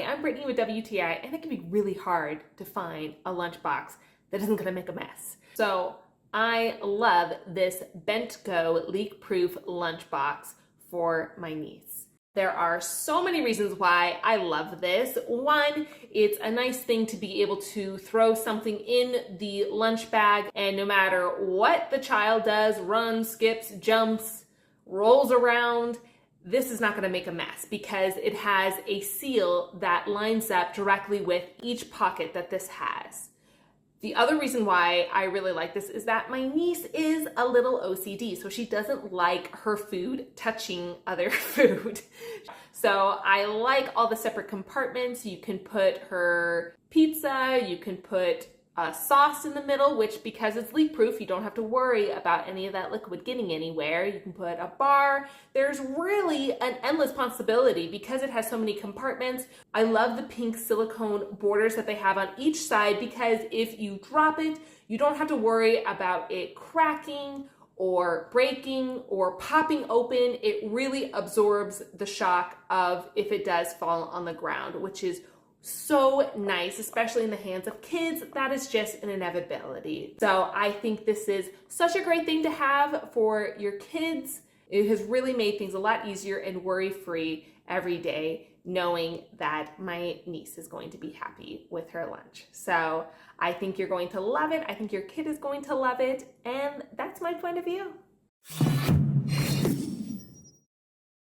I'm Brittany with WTI, and it can be really hard to find a lunchbox that isn't gonna make a mess. So I love this Bentgo leak-proof lunchbox for my niece. There are so many reasons why I love this. One, it's a nice thing to be able to throw something in the lunch bag, and no matter what the child does, runs, skips, jumps, rolls around, this is not going to make a mess because it has a seal that lines up directly with each pocket that this has. The other reason why I really like this is that my niece is a little OCD, so she doesn't like her food touching other food. So I like all the separate compartments. You can put her pizza, you can put a sauce in the middle, which because it's leak proof, you don't have to worry about any of that liquid getting anywhere. You can put a bar. There's really an endless possibility because it has so many compartments. I love the pink silicone borders that they have on each side because if you drop it, you don't have to worry about it cracking or breaking or popping open. It really absorbs the shock of if it does fall on the ground, which is so nice, especially in the hands of kids. That is just an inevitability. So I think this is such a great thing to have for your kids. It has really made things a lot easier and worry-free every day, knowing that my niece is going to be happy with her lunch. So I think you're going to love it. I think your kid is going to love it. And that's my point of view.